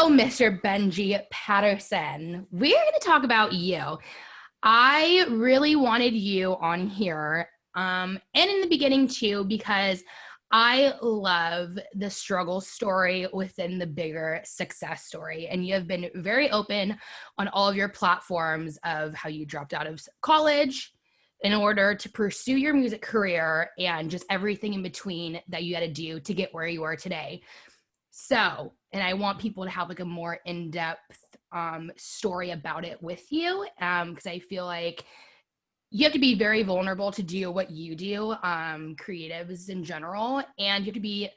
So, Mr. Benji Patterson, we're going to talk about you. I really wanted you on here, and in the beginning too, because I love the struggle story within the bigger success story. And you have been very open on all of your platforms of how you dropped out of college in order to pursue your music career and just everything in between that you had to do to get where you are today. So, and I want people to have like a more in-depth story about it with you, because I feel like you have to be very vulnerable to do what you do, creatives in general, and you have to be,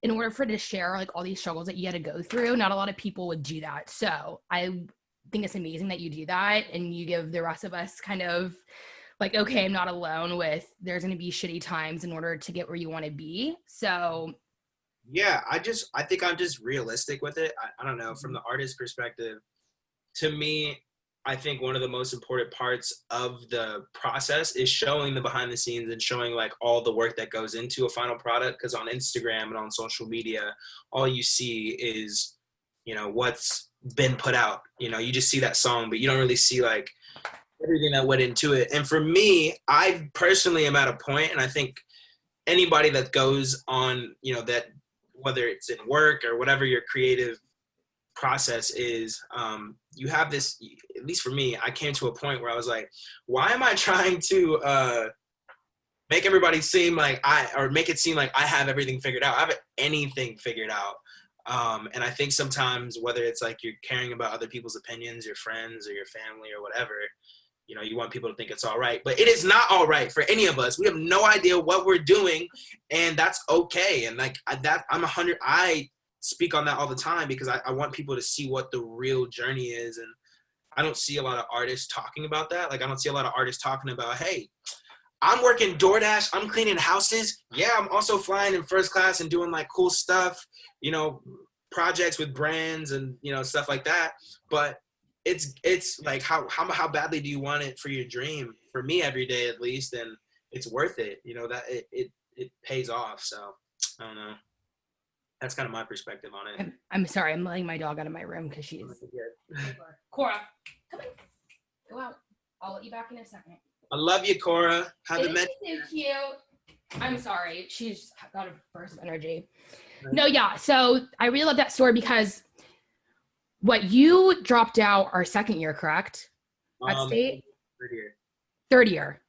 in order for it to share like all these struggles that you had to go through, not a lot of people would do that. So I think it's amazing that you do that, and you give the rest of us kind of like, okay, I'm not alone with, there's going to be shitty times in order to get where you want to be. So yeah, I think I'm just realistic with it. I don't know, from the artist perspective, to me, I think one of the most important parts of the process is showing the behind the scenes and showing like all the work that goes into a final product. Because on Instagram and on social media, all you see is, what's been put out. You just see that song, but you don't really see like everything that went into it. And for me, I personally am at a point, and I think anybody that goes on, that whether it's in work or whatever your creative process is, you have this, at least for me, I came to a point where I was like, why am I trying to make everybody seem like make it seem like I have everything figured out? I haven't anything figured out. And I think sometimes, whether it's like you're caring about other people's opinions, your friends or your family or whatever, you want people to think it's all right, but it is not all right for any of us. We have no idea what we're doing, and that's okay. And like I speak on that all the time because I want people to see what the real journey is. And I don't see a lot of artists talking about that. Like, I don't see a lot of artists talking about, hey, I'm working DoorDash, I'm cleaning houses. Yeah, I'm also flying in first class and doing like cool stuff, projects with brands and, stuff like that. But it's like, how badly do you want it for your dream? For me, every day at least, and it's worth it. That it pays off. So I don't know. That's kind of my perspective on it. I'm sorry, I'm letting my dog out of my room because she's Cora, come on, go out. I'll let you back in a second. I love you, Cora. Haven't met you. So cute. I'm sorry, she's got a burst of energy. No, yeah. So I really love that story because what you dropped out our second year, correct? At state? Third year.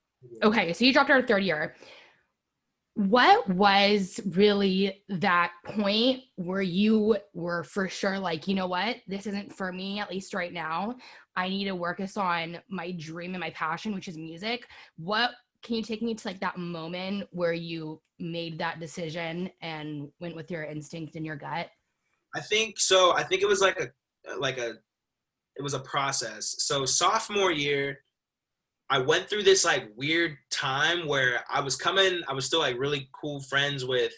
Okay, so you dropped out our third year. What was really that point where you were for sure like, you know what, this isn't for me, at least right now. I need to work on my dream and my passion, which is music. What can you take me to like that moment where you made that decision and went with your instinct and your gut? I think so. I think it was it was a process. So sophomore year, I went through this like weird time where I was still like really cool friends with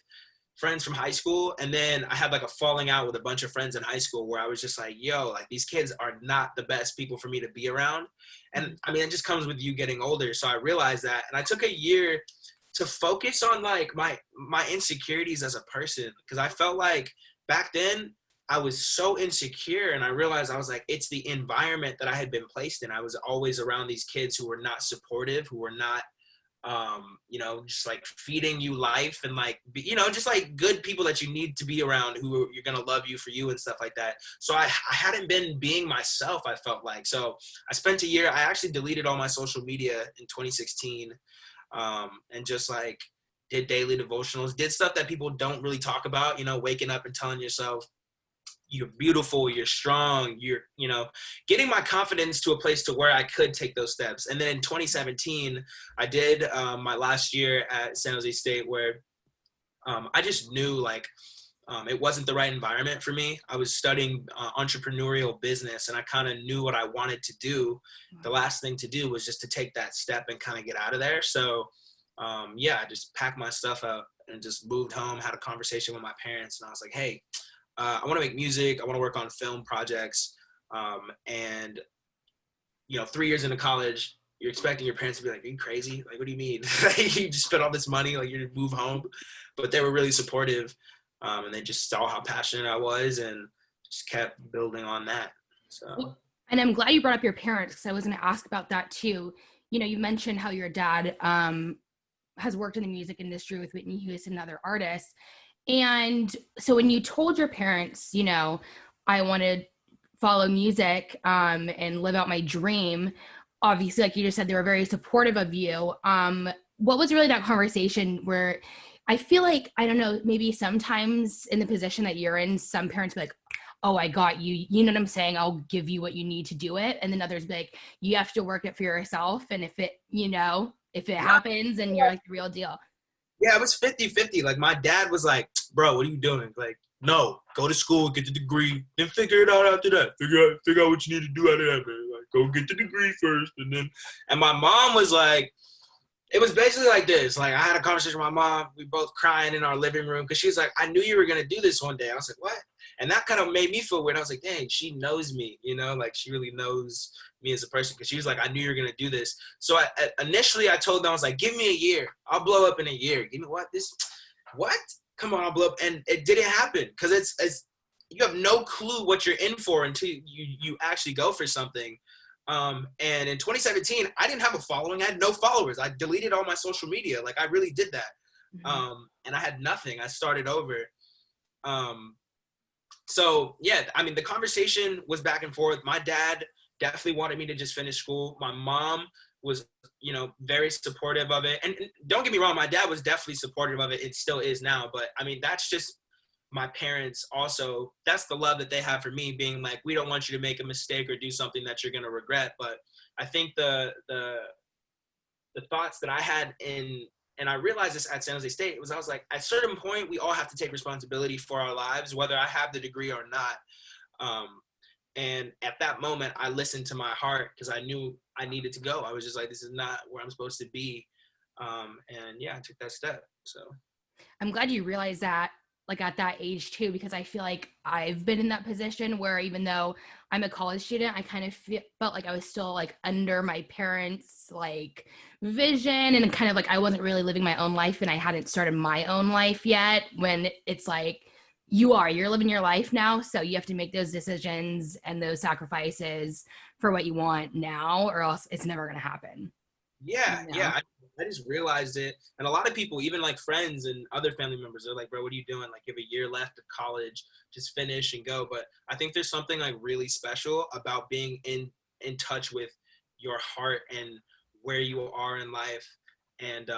friends from high school. And then I had like a falling out with a bunch of friends in high school where I was just like, yo, like these kids are not the best people for me to be around. And I mean, it just comes with you getting older. So I realized that. And I took a year to focus on like my insecurities as a person. Cause I felt like back then I was so insecure, and I realized I was like, it's the environment that I had been placed in. I was always around these kids who were not supportive, who were not, just like feeding you life and like, just like good people that you need to be around who you're going to love you for you and stuff like that. So I hadn't been being myself, I felt like. So I spent a year, I actually deleted all my social media in 2016, and just like did daily devotionals, did stuff that people don't really talk about, waking up and telling yourself, you're beautiful, you're strong, you're, getting my confidence to a place to where I could take those steps. And then in 2017, I did my last year at San Jose State where I just knew like it wasn't the right environment for me. I was studying entrepreneurial business, and I kind of knew what I wanted to do. The last thing to do was just to take that step and kind of get out of there. So I just packed my stuff up and just moved home, had a conversation with my parents, and I was like, hey, I want to make music. I want to work on film projects. And 3 years into college, you're expecting your parents to be like, are you crazy? Like, what do you mean? You just spent all this money, like you move home. But they were really supportive. And they just saw how passionate I was and just kept building on that. So. Well, and I'm glad you brought up your parents, because I was going to ask about that too. You know, you mentioned how your dad has worked in the music industry with Whitney Houston and other artists. And so when you told your parents, you know, I want to follow music and live out my dream, obviously, like you just said, they were very supportive of you. What was really that conversation where I feel like, I don't know, maybe sometimes in the position that you're in, some parents be like, oh, I got you. You know what I'm saying? I'll give you what you need to do it. And then others be like, you have to work it for yourself. And if it, you know, if it happens and you're like the real deal. Yeah, it was 50-50. Like, my dad was like, bro, what are you doing? Like, no, go to school, get the degree, then figure it out after that. Figure out what you need to do out of that, man. Like, go get the degree first. And my mom was like, it was basically like this. Like, I had a conversation with my mom. We both crying in our living room because she was like, I knew you were going to do this one day. I was like, what? And that kind of made me feel weird. I was like, dang, she knows me, you know? Like, she really knows me as a person, because she was like, I knew you were going to do this. So initially I told them, I was like, give me a year. I'll blow up in a year. Give me what? What? Come on, I'll blow up. And it didn't happen, because it's you have no clue what you're in for until you actually go for something. And in 2017, I didn't have a following. I had no followers. I deleted all my social media. Like, I really did that. And I had nothing. I started over. So yeah, I mean, the conversation was back and forth. My dad definitely wanted me to just finish school. My mom was, you know, very supportive of it. And don't get me wrong, my dad was definitely supportive of it. It still is now. But I mean, that's just my parents also. That's the love that they have for me, being like, we don't want you to make a mistake or do something that you're going to regret. But I think the thoughts that I had and I realized this at San Jose State, I was like, at a certain point, we all have to take responsibility for our lives, whether I have the degree or not. And at that moment, I listened to my heart, because I knew I needed to go. I was just like, this is not where I'm supposed to be. And yeah, I took that step. So I'm glad you realized that, like, at that age too, because I feel like I've been in that position where even though I'm a college student, I kind of felt like I was still like under my parents' like vision, and kind of like I wasn't really living my own life, and I hadn't started my own life yet, when it's like, you're living your life now, so you have to make those decisions and those sacrifices for what you want now, or else it's never going to happen. yeah, You know? yeah. I just realized it. And a lot of people, even like friends and other family members, they're like, bro, what are you doing? Like, you have a year left of college, just finish and go. But I think there's something like really special about being in touch with your heart and where you are in life, and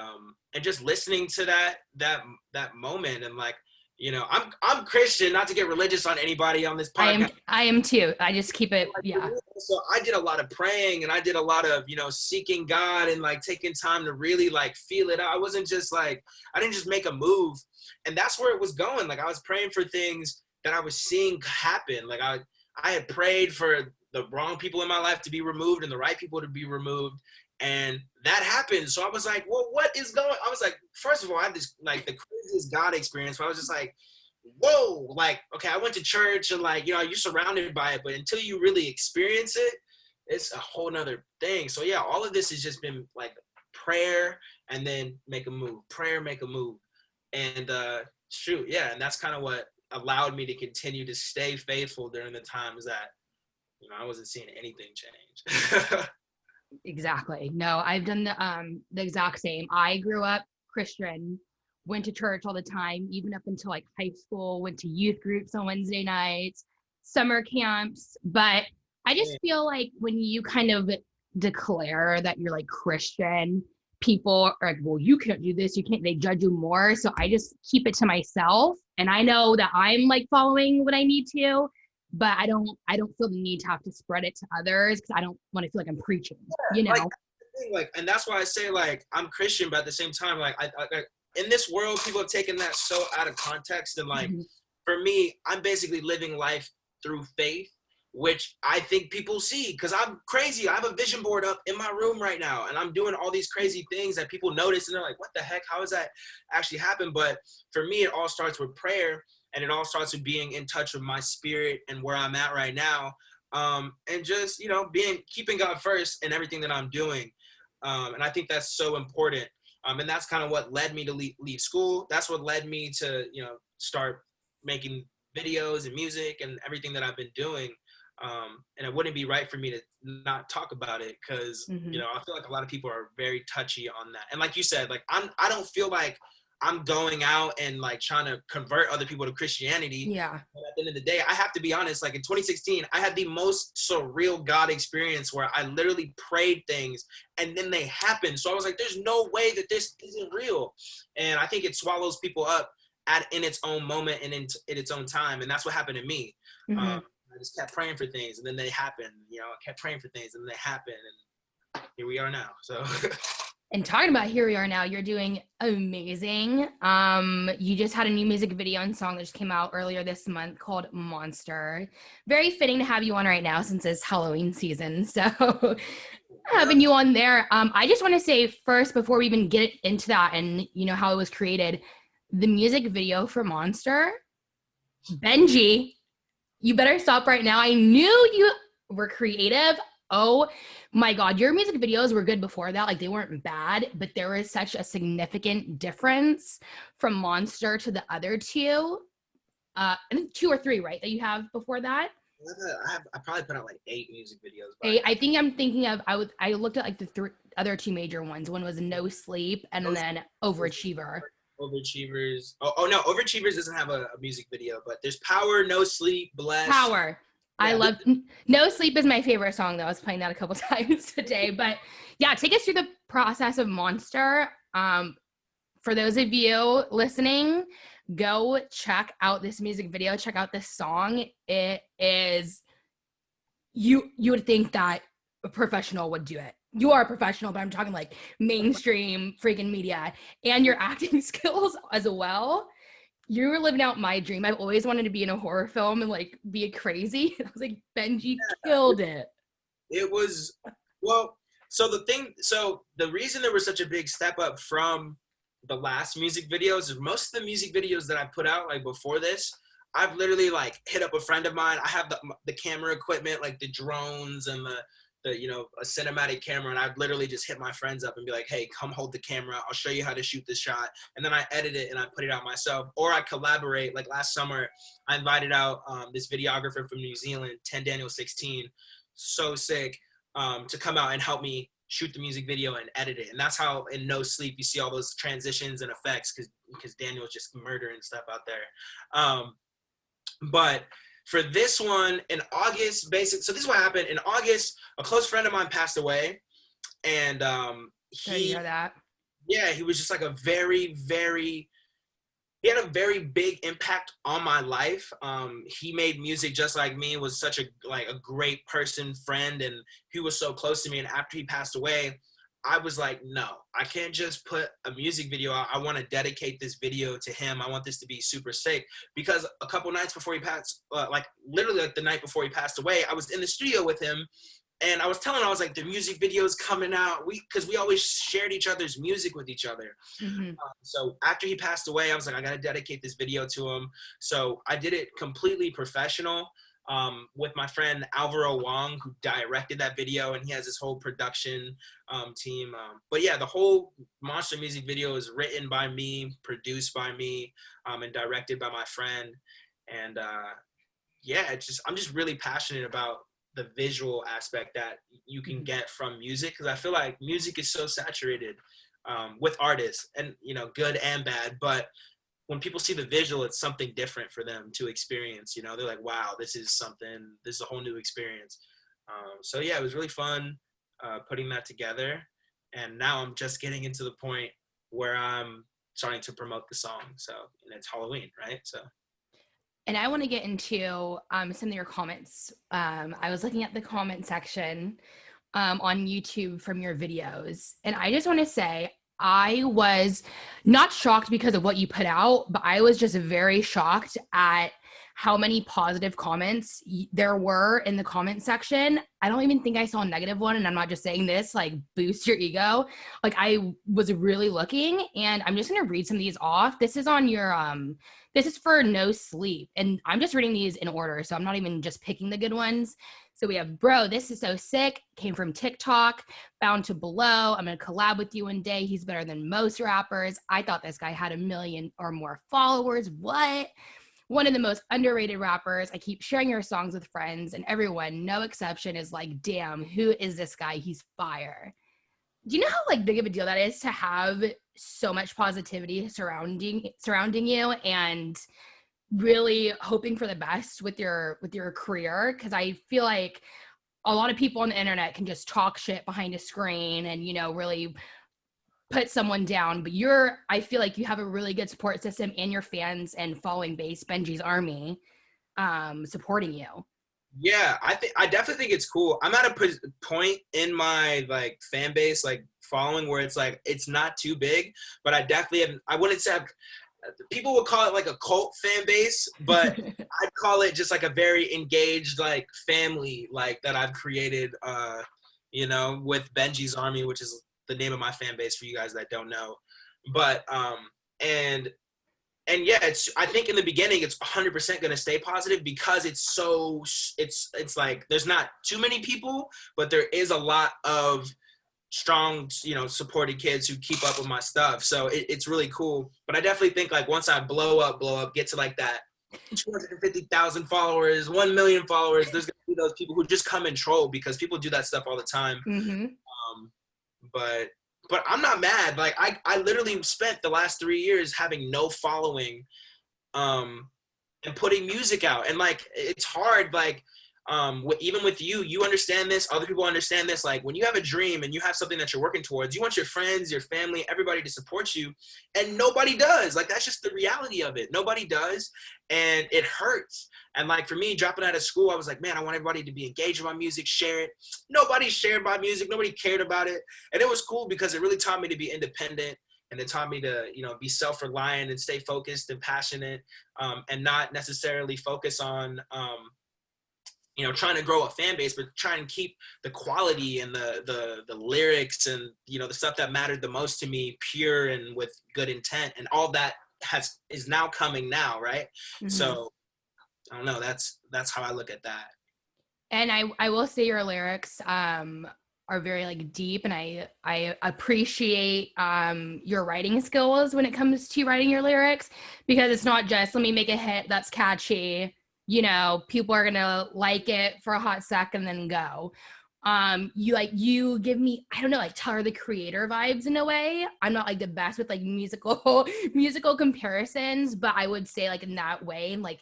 just listening to that moment. And like, you know, I'm Christian, not to get religious on anybody on this podcast. I am too. I just keep it, yeah. So I did a lot of praying, and I did a lot of, you know, seeking God, and like taking time to really like feel it out. I wasn't just like, I didn't just make a move. And that's where it was going. Like, I was praying for things that I was seeing happen. Like, I had prayed for the wrong people in my life to be removed and the right people to be removed. And that happened. So I was like, well, what is going on? I was like, first of all, I had this like the craziest God experience where I was just like, whoa, like, okay, I went to church, and like, you know, you're surrounded by it, but until you really experience it, it's a whole nother thing. So yeah, all of this has just been like prayer, and then make a move, prayer, make a move. And shoot, yeah. And that's kind of what allowed me to continue to stay faithful during the times that, you know, I wasn't seeing anything change. Exactly. No, I've done the exact same. I grew up Christian, went to church all the time, even up until like high school, went to youth groups on Wednesday nights, summer camps. But I just feel like when you kind of declare that you're like Christian, people are like, well, you can't do this, you can't, they judge you more. So I just keep it to myself. And I know that I'm like following what I need to, but I don't feel the need to have to spread it to others, because I don't want to feel like I'm preaching, you know? Like, and that's why I say like I'm Christian, but at the same time, like I in this world, people have taken that so out of context. And like, for me, I'm basically living life through faith, which I think people see, because I'm crazy. I have a vision board up in my room right now, and I'm doing all these crazy things that people notice, and they're like, what the heck? How does that actually happen? But for me, it all starts with prayer, and it all starts with being in touch with my spirit and where I'm at right now. And just, you know, keeping God first in everything that I'm doing. And I think that's so important. And that's kind of what led me to leave school. That's what led me to, you know, start making videos and music and everything that I've been doing. And it wouldn't be right for me to not talk about it because, you know, I feel like a lot of people are very touchy on that. And like you said, like I don't feel like I'm going out and like trying to convert other people to Christianity. Yeah. But at the end of the day, I have to be honest, like in 2016, I had the most surreal God experience where I literally prayed things and then they happened. So I was like, there's no way that this isn't real. And I think it swallows people up in its own moment and in its own time. And that's what happened to me. I just kept praying for things and then they happened. You know, I kept praying for things and then they happened. And here we are now. So. And talking about here we are now, you're doing amazing. You just had a new music video and song that just came out earlier this month called Monster. Very fitting to have you on right now since it's Halloween season. So having you on there. I just want to say first, before we even get into that and you know how it was created, the music video for Monster, Benji, you better stop right now. I knew you were creative. Oh my God, your music videos were good before that. Like they weren't bad, but there was such a significant difference from Monster to the other two. And 2 or 3, right? That you have before that? I probably put out like 8 music videos. 8. I think I'm thinking of, I looked at like the other 2 major ones. One was No Sleep and then Overachiever. Overachievers. Oh no, Overachievers doesn't have a music video, but there's Power, No Sleep, Bless. Power. Yeah, I love No Sleep is my favorite song though. I was playing that a couple times today. But yeah, take us through the process of Monster. For those of you listening, go check out this music video, check out this song. It is you would think that a professional would do it. You are a professional, but I'm talking like mainstream freaking media and your acting skills as well. You were living out my dream. I've always wanted to be in a horror film and like be crazy. I was like, Benji killed it. It was, well, so the reason there was such a big step up from the last music videos is most of the music videos that I put out like before this, I've literally like hit up a friend of mine. I have the camera equipment, like the drones and the you know, a cinematic camera, and I'd literally just hit my friends up and be like, hey, come hold the camera. I'll show you how to shoot this shot. And then I edit it and I put it out myself. Or I collaborate. Like last summer, I invited out this videographer from New Zealand, 10 Daniel 16, so sick, to come out and help me shoot the music video and edit it. And that's how in No Sleep you see all those transitions and effects because Daniel's just murdering stuff out there. But for this one in August, so this is what happened. In August, a close friend of mine passed away, and he was just like he had a very big impact on my life. He made music just like me, was such a great person, friend, and he was so close to me. And after he passed away, I was like, no, I can't just put a music video out. I want to dedicate this video to him. I want this to be super sick. Because a couple nights before he passed, literally like the night before he passed away, I was in the studio with him and I was telling him, I was like, the music video is coming out. Because we always shared each other's music with each other. So after he passed away, I was like, I got to dedicate this video to him. So I did it completely professional. With my friend Alvaro Wong, who directed that video, and he has this whole production team. But yeah, the whole Monster music video is written by me, produced by me, and directed by my friend. And yeah, I'm just really passionate about the visual aspect that you can get from music, because I feel like music is so saturated with artists, and you know, good and bad, but when people see the visual, it's something different for them to experience. You know, they're like, wow, this is a whole new experience. So yeah, it was really fun putting that together. And now I'm just getting into the point where I'm starting to promote the song. So, and it's Halloween, right? So. And I want to get into some of your comments. I was looking at the comment section on YouTube from your videos. And I just want to say, I was not shocked because of what you put out, but I was just very shocked at how many positive comments there were in the comment section. I don't even think I saw a negative one, and I'm not just saying this, like, boost your ego. Like, I was really looking, and I'm just going to read some of these off. This is on your, this is for No Sleep, and I'm just reading these in order, so I'm not even just picking the good ones. So we have, bro, this is so sick. Came from TikTok. Bound to Below. I'm going to collab with you one day. He's better than most rappers. I thought this guy had 1 million or more followers. What? one of the most underrated rappers. I keep sharing your songs with friends, and everyone, no exception, is like, damn, who is this guy? He's fire. Do you know how like big of a deal that is to have so much positivity surrounding you, and really hoping for the best with your career? Because I feel like a lot of people on the internet can just talk shit behind a screen and, you know, really put someone down, but I feel like you have a really good support system, and your fans and following base, Benji's Army, supporting you. Yeah, I definitely think it's cool. I'm at a point in my like fan base, like following, where it's like it's not too big, but I definitely have. I wouldn't say people would call it like a cult fan base, but I'd call it just like a very engaged like family like that I've created. You know, with Benji's Army, which is the name of my fan base for you guys that don't know, but and yeah, I think in the beginning it's 100% going to stay positive, because it's like there's not too many people, but there is a lot of strong, you know, supported kids who keep up with my stuff. So it's really cool. But I definitely think like once I blow up, get to like that 250,000 followers, 1 million followers, there's going to be those people who just come and troll, because people do that stuff all the time. Mm-hmm. But I'm not mad. Like I literally spent the last 3 years having no following, and putting music out. And like it's hard. Like even with you understand this. Other people understand this. Like when you have a dream and you have something that you're working towards, you want your friends, your family, everybody to support you, and nobody does. Like that's just the reality of it. Nobody does, and it hurts. And like for me, dropping out of school, I was like, man, I want everybody to be engaged with my music, share it. Nobody shared my music. Nobody cared about it. And it was cool because it really taught me to be independent, and it taught me to, you know, be self-reliant and stay focused and passionate, and not necessarily focus on, you know, trying to grow a fan base, but try and keep the quality and the lyrics and, you know, the stuff that mattered the most to me pure and with good intent, and all that is now coming now, right? Mm-hmm. So I don't know. That's how I look at that. And I will say your lyrics are very like deep, and I appreciate your writing skills when it comes to writing your lyrics, because it's not just let me make a hit that's catchy. You know, people are gonna like it for a hot second and then go. You give me, I don't know, like Tyler the Creator vibes in a way. I'm not like the best with like musical comparisons, but I would say like in that way, like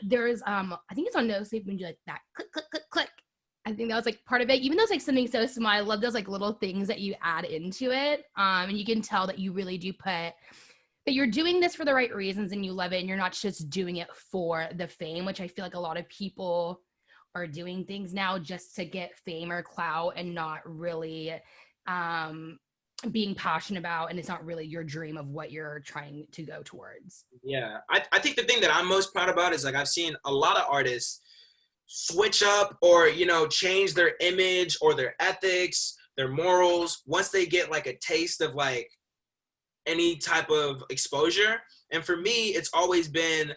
there's I think it's on No Sleep when you like that click click click click. I think that was like part of it. Even though it's like something so small, I love those like little things that you add into it. And you can tell that you really do put that you're doing this for the right reasons and you love it, and you're not just doing it for the fame, which I feel like a lot of people are doing things now just to get fame or clout, and not really being passionate about, and it's not really your dream of what you're trying to go towards. Yeah, I think the thing that I'm most proud about is like I've seen a lot of artists switch up, or, you know, change their image or their ethics, their morals, once they get like a taste of like any type of exposure. And for me, it's always been,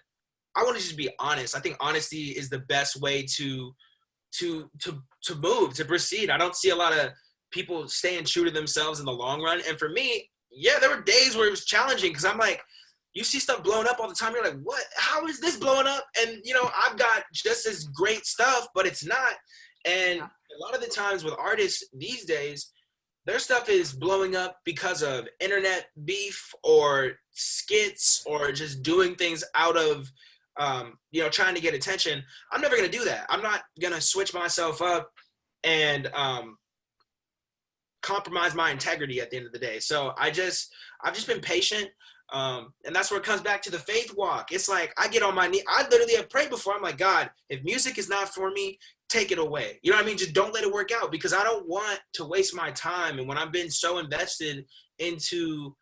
I want to just be honest. I think honesty is the best way to move, to proceed. I don't see a lot of people staying true to themselves in the long run. And for me, yeah, there were days where it was challenging, because I'm like, you see stuff blowing up all the time. You're like, what? How is this blowing up? And, you know, I've got just as great stuff, but it's not. And a lot of the times with artists these days, their stuff is blowing up because of internet beef or skits or just doing things out of, you know, trying to get attention. I'm never going to do that. I'm not going to switch myself up and compromise my integrity at the end of the day. So I've just been patient. And that's where it comes back to the faith walk. It's like I get on my knee. I literally have prayed before. I'm like, God, if music is not for me, take it away. You know what I mean? Just don't let it work out, because I don't want to waste my time. And when I've been so invested into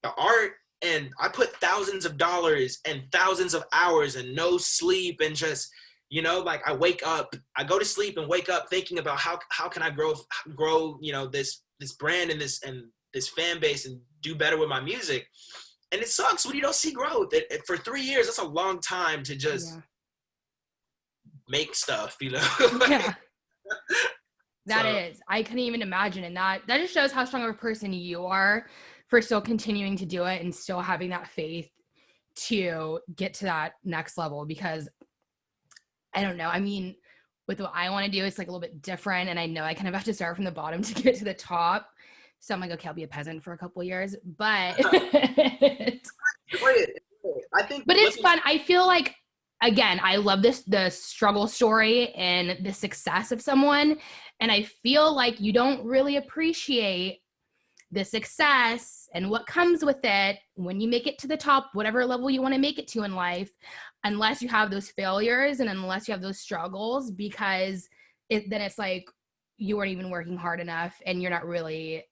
the art, and I put thousands of dollars and thousands of hours and no sleep, and just, you know, like I go to sleep and wake up thinking about how can I grow, you know, this brand and this fan base and do better with my music. And it sucks when you don't see growth. For 3 years, that's a long time to just make stuff, you know? Yeah. That is. I couldn't even imagine. And that just shows how strong of a person you are for still continuing to do it and still having that faith to get to that next level? Because I don't know. I mean, with what I want to do, it's like a little bit different. And I know I kind of have to start from the bottom to get to the top. So I'm like, okay, I'll be a peasant for a couple of years, but, Enjoy it. I think, but it's fun. I feel like, again, I love the struggle story and the success of someone. And I feel like you don't really appreciate the success and what comes with it when you make it to the top, whatever level you want to make it to in life, unless you have those failures and unless you have those struggles, because then it's like you weren't even working hard enough and you're not really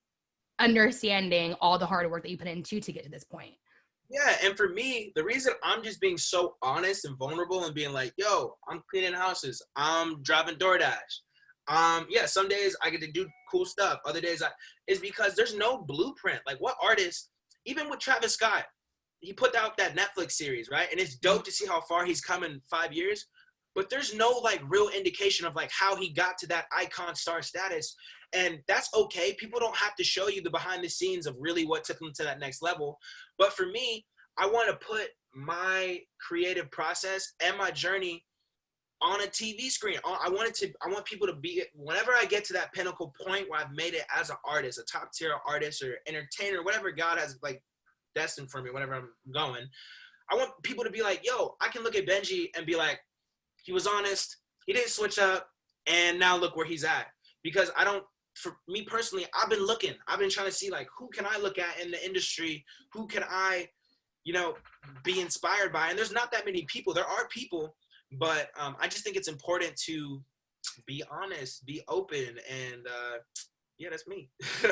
understanding all the hard work that you put into to get to this point. Yeah, and for me, the reason I'm just being so honest and vulnerable and being like, yo, I'm cleaning houses, I'm driving DoorDash. Yeah, some days I get to do cool stuff. Other days is because there's no blueprint. Like, what artist, even with Travis Scott, he put out that Netflix series, right? And it's dope to see how far he's come in 5 years. But there's no like real indication of like how he got to that icon star status. And that's okay. People don't have to show you the behind the scenes of really what took him to that next level. But for me, I want to put my creative process and my journey on a TV screen. I want people to be, whenever I get to that pinnacle point where I've made it as an artist, a top tier artist or entertainer, whatever God has like destined for me, whenever I'm going, I want people to be like, yo, I can look at Benji and be like, he was honest, he didn't switch up, and now look where he's at. Because for me personally, I've been trying to see like, who can I look at in the industry? Who can I, be inspired by? And there's not that many people. There are people, but I just think it's important to be honest, be open, and yeah, that's me.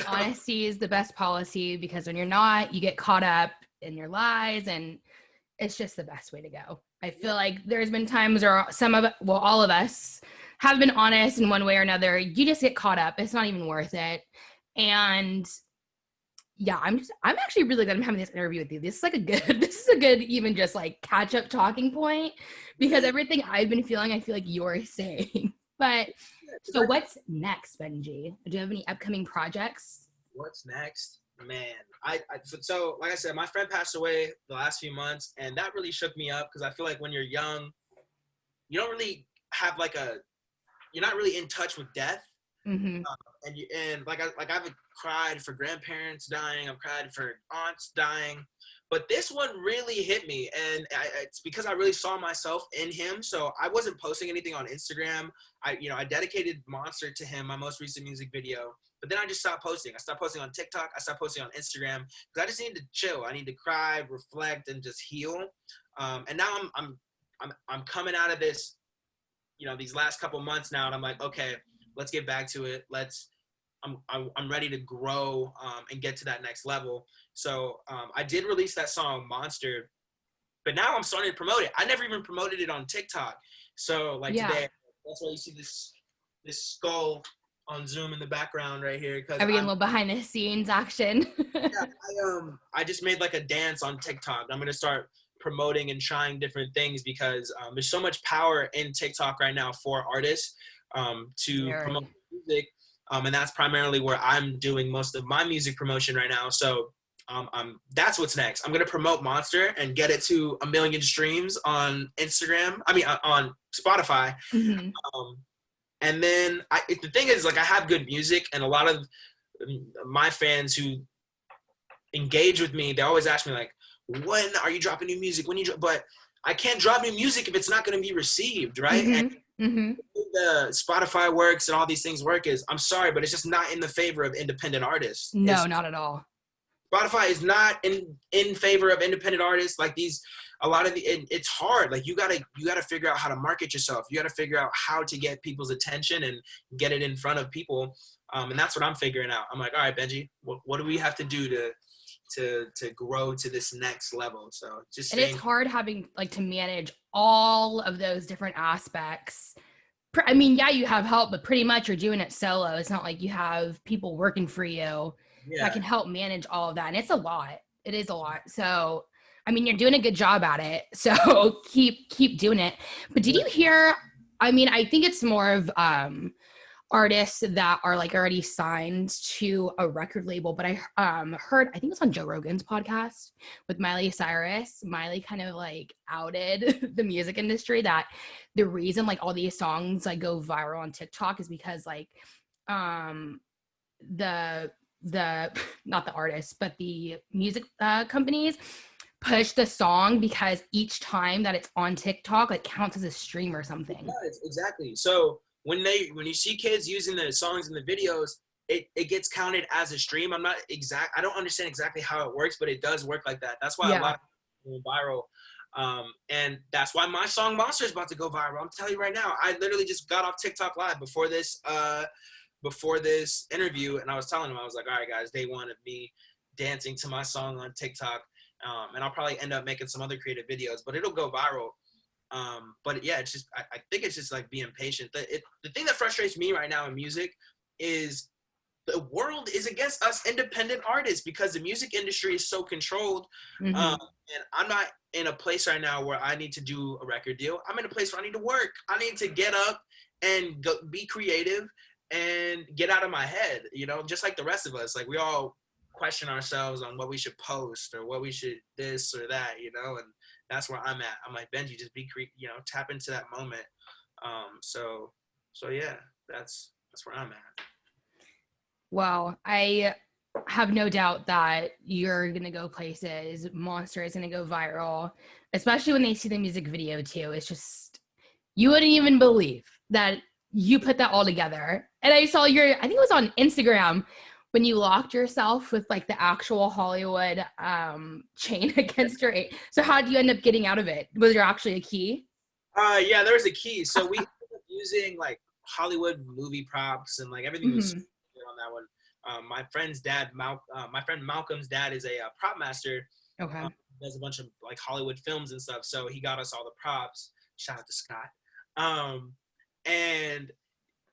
Honesty is the best policy, because when you're not, you get caught up in your lies, and it's just the best way to go. I feel like there's been times where all of us have been honest in one way or another. You just get caught up. It's not even worth it. And yeah, I'm actually really glad I'm having this interview with you. This is a good even just like catch up talking point, because everything I've been feeling, I feel like you're saying. But so what's next, Benji? Do you have any upcoming projects? What's next? Man, so like I said, my friend passed away the last few months, and that really shook me up, because I feel like when you're young, you don't really have you're not really in touch with death. Mm-hmm. And I've cried for grandparents dying, I've cried for aunts dying, but this one really hit me, and it's because I really saw myself in him. So I wasn't posting anything on Instagram. I dedicated Monster to him, my most recent music video. But then I just stopped posting. I stopped posting on TikTok. I stopped posting on Instagram, because I just needed to chill. I need to cry, reflect, and just heal. And now I'm coming out of this, these last couple months now, and I'm like, okay, let's get back to it. I'm ready to grow and get to that next level. So I did release that song Monster, but now I'm starting to promote it. I never even promoted it on TikTok. So today, that's why you see this skull on Zoom in the background right here. Cause a little behind the scenes action. Yeah, I just made like a dance on TikTok. I'm gonna start promoting and trying different things, because there's so much power in TikTok right now for artists to promote music. And that's primarily where I'm doing most of my music promotion right now. So that's what's next. I'm going to promote Monster and get it to 1 million streams on Instagram. On Spotify. Mm-hmm. And then the thing is, like, I have good music, and a lot of my fans who engage with me, they always ask me like, when are you dropping new music? But I can't drop new music if it's not going to be received, right? Mm-hmm. And the Spotify works and all these things work is, I'm sorry, but it's just not in the favor of independent artists. No, not at all. Spotify is not in favor of independent artists. Like it's hard. Like you gotta figure out how to market yourself. You gotta figure out how to get people's attention and get it in front of people. And that's what I'm figuring out. I'm like, all right, Benji, what do we have to do to grow to this next level? So it's hard having to manage all of those different aspects. Yeah, you have help, but pretty much you're doing it solo. It's not like you have people working for you that can help manage all of that. And it's a lot. It is a lot. So, you're doing a good job at it. So keep doing it. But did you hear, I think it's more of artists that are like already signed to a record label, but I heard, I think it was on Joe Rogan's podcast with Miley Cyrus. Miley kind of like outed the music industry that the reason like all these songs like go viral on TikTok is because like the not the artists but the music companies push the song because each time that it's on TikTok like counts as a stream or something. Yes, exactly. So when you see kids using the songs and the videos, it gets counted as a stream. I don't understand exactly how it works, but it does work like that. That's why a lot of people go viral. And that's why my song Monster is about to go viral. I'm telling you right now, I literally just got off TikTok live before this interview, and I was telling them, I was like, all right guys, day one of me dancing to my song on TikTok. And I'll probably end up making some other creative videos, but it'll go viral. But yeah, it's just, I think it's just like being patient. The thing that frustrates me right now in music is the world is against us independent artists because the music industry is so controlled. Mm-hmm. And I'm not in a place right now where I need to do a record deal. I'm in a place where I need to work. I need to get up and go, be creative and get out of my head, just like the rest of us. Like we all question ourselves on what we should post or what we should this or that, and that's where I'm at. I'm like, Benji, just tap into that moment. So yeah, that's where I'm at. Well, I have no doubt that you're going to go places. Monster is going to go viral, especially when they see the music video too. It's just, you wouldn't even believe that you put that all together. And I saw I think it was on Instagram when you locked yourself with like the actual Hollywood chain against your eight. So how did you end up getting out of it? Was there actually a key? Yeah, there was a key. So we ended up using like Hollywood movie props and like everything was good on that one. My friend Malcolm's dad is a prop master. Okay. Does a bunch of like Hollywood films and stuff. So he got us all the props. Shout out to Scott. And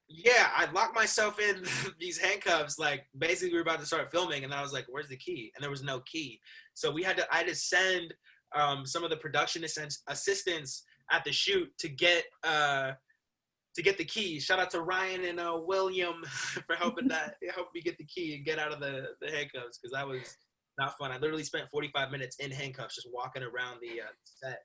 yeah, I locked myself in these handcuffs. Like basically we were about to start filming and I was like, where's the key? And there was no key. So I had to send some of the production assistants at the shoot to get the key. Shout out to Ryan and William for helping me get the key and get out of the handcuffs, because that was not fun. I literally spent 45 minutes in handcuffs just walking around the set.